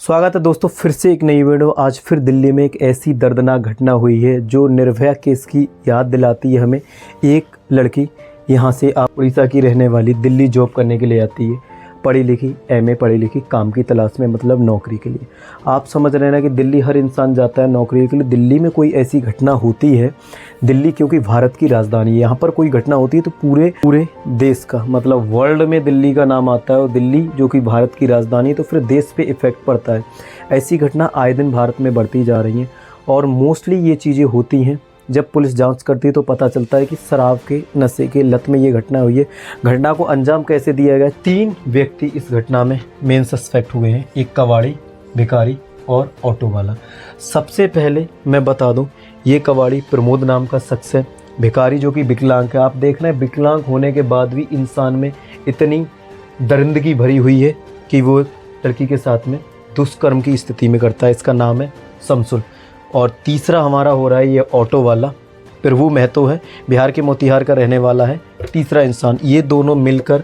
स्वागत है दोस्तों, फिर से एक नई वीडियो। आज फिर दिल्ली में एक ऐसी दर्दनाक घटना हुई है जो निर्भया केस की याद दिलाती है हमें। एक लड़की यहाँ से उड़ीसा की रहने वाली दिल्ली जॉब करने के लिए आती है, पढ़ी लिखी, एमए पढ़ी लिखी, काम की तलाश में, मतलब नौकरी के लिए। आप समझ रहे हैं ना कि दिल्ली हर इंसान जाता है नौकरी के लिए। दिल्ली में कोई ऐसी घटना होती है, दिल्ली क्योंकि भारत की राजधानी है, यहाँ पर कोई घटना होती है तो पूरे देश का, मतलब वर्ल्ड में दिल्ली का नाम आता है। और दिल्ली जो कि भारत की राजधानी है तो फिर देश पे इफ़ेक्ट पड़ता है। ऐसी घटना आए दिन भारत में बढ़ती जा रही हैं और मोस्टली ये चीज़ें होती हैं जब पुलिस जांच करती है तो पता चलता है कि शराब के नशे के लत में ये घटना हुई है। घटना को अंजाम कैसे दिया गया? 3 व्यक्ति इस घटना में मेन सस्पेक्ट हुए हैं, एक कबाड़ी, भिखारी और ऑटो वाला। सबसे पहले मैं बता दूं, ये कबाड़ी प्रमोद नाम का शख्स है, भिखारी जो कि विकलांग है। आप देख रहे हैं विकलांग होने के बाद भी इंसान में इतनी दरिंदगी भरी हुई है कि वो लड़की के साथ में दुष्कर्म की स्थिति में करता है। इसका नाम है शमसुल। और तीसरा हमारा हो रहा है ये ऑटो वाला, प्रभु महतो है, बिहार के मोतिहार का रहने वाला है तीसरा इंसान। ये दोनों मिलकर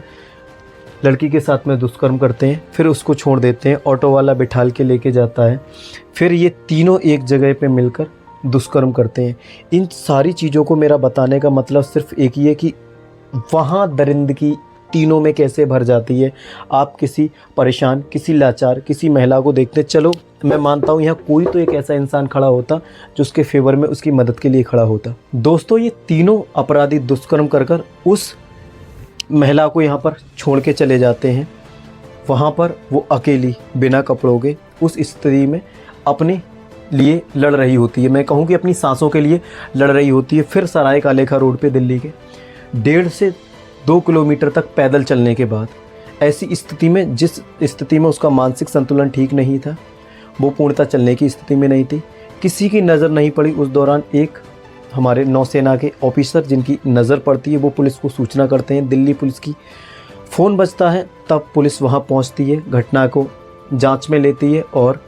लड़की के साथ में दुष्कर्म करते हैं, फिर उसको छोड़ देते हैं। ऑटो वाला बिठाल के लेके जाता है, फिर ये तीनों एक जगह पे मिलकर दुष्कर्म करते हैं। इन सारी चीज़ों को मेरा बताने का मतलब सिर्फ एक ही है कि वहाँ दरिंदगी तीनों में कैसे भर जाती है। आप किसी परेशान, किसी लाचार, किसी महिला को देखते, चलो मैं मानता हूँ यहाँ कोई तो एक ऐसा इंसान खड़ा होता जो उसके फेवर में, उसकी मदद के लिए खड़ा होता। दोस्तों, ये तीनों अपराधी दुष्कर्म कर कर उस महिला को यहाँ पर छोड़ के चले जाते हैं। वहाँ पर वो अकेली बिना कपड़ों के उस स्थिति में अपने लिए लड़ रही होती है। मैं कहूँ कि अपनी सांसों के लिए लड़ रही होती है। फिर सराय कालेखा रोड पे दिल्ली के 1.5 से 2 किलोमीटर तक पैदल चलने के बाद ऐसी स्थिति में, जिस स्थिति में उसका मानसिक संतुलन ठीक नहीं था, वो पूर्णतः चलने की स्थिति में नहीं थी, किसी की नज़र नहीं पड़ी। उस दौरान एक हमारे नौसेना के ऑफिसर जिनकी नज़र पड़ती है वो पुलिस को सूचना करते हैं, दिल्ली पुलिस की फ़ोन बजता है, तब पुलिस वहाँ पहुँचती है, घटना को जांच में लेती है और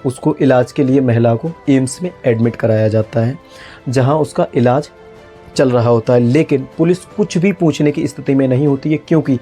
उसको इलाज के लिए महिला को एम्स में एडमिट कराया जाता है, जहाँ उसका इलाज चल रहा होता है। लेकिन पुलिस कुछ भी पूछने की स्थिति में नहीं होती है क्योंकि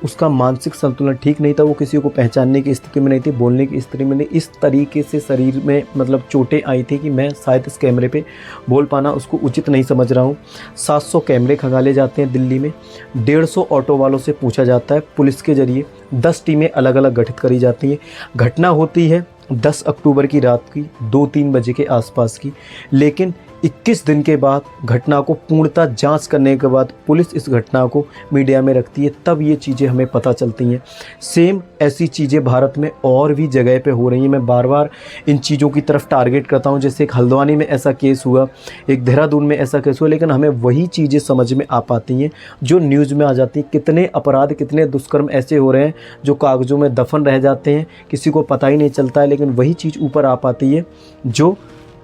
उसका मानसिक संतुलन ठीक नहीं था, वो किसी को पहचानने की स्थिति में नहीं थी, बोलने की स्थिति में नहीं। इस तरीके से शरीर में मतलब चोटें आई थी कि मैं शायद इस कैमरे पे बोल पाना उसको उचित नहीं समझ रहा हूँ। 700 कैमरे खंगाले जाते हैं दिल्ली में, 150 ऑटो वालों से पूछा जाता है। पुलिस के जरिए 10 टीमें अलग अलग गठित करी जाती हैं। घटना होती है 10 अक्टूबर की रात की 2-3 बजे के आसपास की। लेकिन 21 दिन के बाद घटना को पूर्णतः जांच करने के बाद पुलिस इस घटना को मीडिया में रखती है, तब ये चीज़ें हमें पता चलती हैं। सेम ऐसी चीज़ें भारत में और भी जगह पे हो रही हैं। मैं बार बार इन चीज़ों की तरफ टारगेट करता हूं, जैसे एक हल्द्वानी में ऐसा केस हुआ, एक देहरादून में ऐसा केस हुआ, लेकिन हमें वही चीज़ें समझ में आ पाती हैं जो न्यूज़ में आ जाती हैं। कितने अपराध, कितने दुष्कर्म ऐसे हो रहे हैं जो कागज़ों में दफन रह जाते हैं, किसी को पता ही नहीं चलता है, लेकिन वही चीज़ ऊपर आ पाती है जो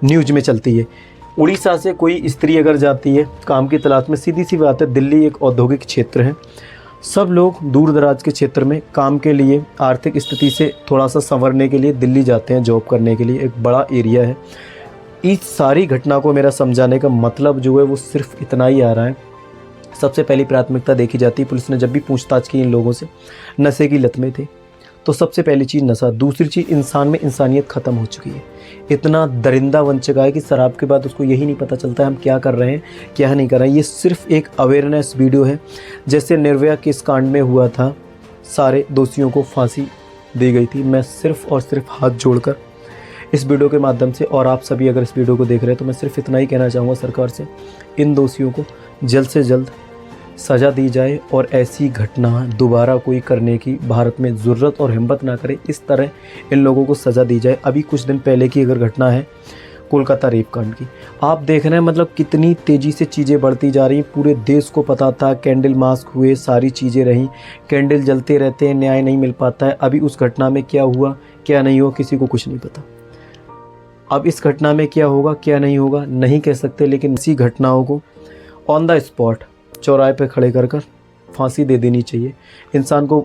न्यूज़ में चलती है। उड़ीसा से कोई स्त्री अगर जाती है काम की तलाश में, सीधी सी बात है, दिल्ली एक औद्योगिक क्षेत्र है, सब लोग दूर दराज के क्षेत्र में काम के लिए, आर्थिक स्थिति से थोड़ा सा संवरने के लिए दिल्ली जाते हैं जॉब करने के लिए। एक बड़ा एरिया है। इस सारी घटना को मेरा समझाने का मतलब जो है वो सिर्फ इतना ही आ रहा है। सबसे पहली प्राथमिकता देखी जाती है, पुलिस ने जब भी पूछताछ की इन लोगों से, नशे की लत में थे, तो सबसे पहली चीज़ नशा, दूसरी चीज़ इंसान में इंसानियत ख़त्म हो चुकी है। इतना दरिंदा बन चुका है कि शराब के बाद उसको यही नहीं पता चलता है हम क्या कर रहे हैं, क्या नहीं कर रहे हैं। ये सिर्फ एक अवेयरनेस वीडियो है। जैसे निर्भया केस कांड में हुआ था, सारे दोषियों को फांसी दी गई थी। मैं सिर्फ और सिर्फ हाथ जोड़कर इस वीडियो के माध्यम से, और आप सभी अगर इस वीडियो को देख रहे हैं तो मैं सिर्फ इतना ही कहना चाहूँगा सरकार से, इन दोषियों को जल्द से जल्द सज़ा दी जाए और ऐसी घटना दोबारा कोई करने की भारत में ज़रूरत और हिम्मत ना करे। इस तरह इन लोगों को सज़ा दी जाए। अभी कुछ दिन पहले की अगर घटना है कोलकाता रेप कांड की, आप देख रहे हैं मतलब कितनी तेज़ी से चीज़ें बढ़ती जा रही हैं। पूरे देश को पता था, कैंडल मास्क हुए, सारी चीज़ें रहीं, कैंडल जलते रहते हैं, न्याय नहीं मिल पाता है। अभी उस घटना में क्या हुआ क्या नहीं हुआ किसी को कुछ नहीं पता। अब इस घटना में क्या होगा क्या नहीं होगा नहीं कह सकते, लेकिन इसी घटनाओं को ऑन द स्पॉट चौराहे पे खड़े कर कर फांसी दे देनी चाहिए। इंसान को,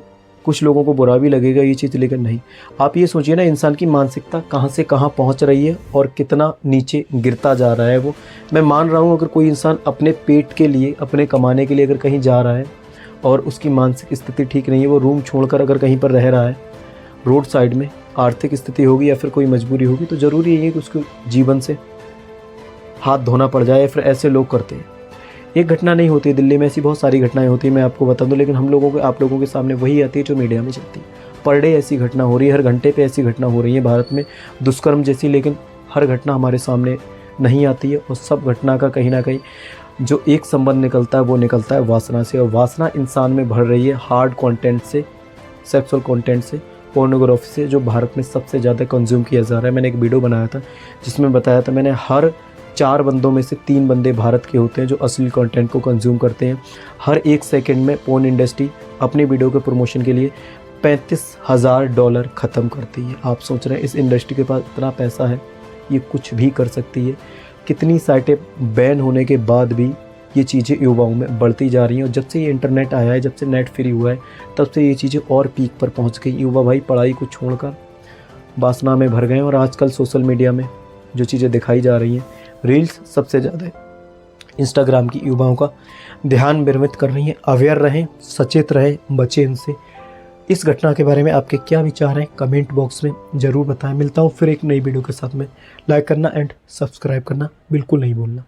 कुछ लोगों को बुरा भी लगेगा ये चीज़, लेकिन नहीं। आप ये सोचिए ना, इंसान की मानसिकता कहाँ से कहाँ पहुँच रही है और कितना नीचे गिरता जा रहा है वो। मैं मान रहा हूँ अगर कोई इंसान अपने पेट के लिए, अपने कमाने के लिए अगर कहीं जा रहा है और उसकी मानसिक स्थिति ठीक नहीं है, वो रूम छोड़कर अगर कहीं पर रह रहा है रोड साइड में, आर्थिक स्थिति होगी या फिर कोई मजबूरी होगी तो ज़रूरी है कि उसको जीवन से हाथ धोना पड़ जाए, फिर ऐसे लोग करते हैं। एक घटना नहीं होती है दिल्ली में, ऐसी बहुत सारी घटनाएं होती हैं, मैं आपको बता दूं, लेकिन हम लोगों को, आप लोगों के सामने वही आती है जो मीडिया में चलती है। पर डे ऐसी घटना हो रही है, हर घंटे पे ऐसी घटना हो रही है भारत में दुष्कर्म जैसी, लेकिन हर घटना हमारे सामने नहीं आती है। और सब घटना का कहीं ना कहीं जो एक संबंध निकलता है वो निकलता है वासना से, और वासना इंसान में भर रही है हार्ड कंटेंट से, सेक्सुअल कंटेंट से, पोर्नोग्राफी से, जो भारत में सबसे ज़्यादा कंज्यूम किया जा रहा है। मैंने एक वीडियो बनाया था जिसमें बताया था मैंने, हर 4 बंदों में से 3 बंदे भारत के होते हैं जो अश्लील कंटेंट को कंज्यूम करते हैं। हर 1 सेकंड में पोर्न इंडस्ट्री अपनी वीडियो के प्रमोशन के लिए $35,000 ख़त्म करती है। आप सोच रहे हैं इस इंडस्ट्री के पास इतना पैसा है, ये कुछ भी कर सकती है। कितनी साइटें बैन होने के बाद भी ये चीज़ें युवाओं में बढ़ती जा रही हैं। और जब से ये इंटरनेट आया है, जब से नेट फ्री हुआ है, तब से ये चीज़ें और पीक पर पहुंच गई। युवा भाई पढ़ाई को छोड़कर वासना में भर गए हैं। और आजकल सोशल मीडिया में जो चीज़ें दिखाई जा रही हैं, रील्स सबसे ज़्यादा इंस्टाग्राम की युवाओं का ध्यान विरमित कर रही हैं। अवेयर रहें, सचेत रहें, बचें इनसे। इस घटना के बारे में आपके क्या विचार हैं कमेंट बॉक्स में ज़रूर बताएं। मिलता हूँ फिर एक नई वीडियो के साथ में। लाइक करना एंड सब्सक्राइब करना बिल्कुल नहीं भूलना।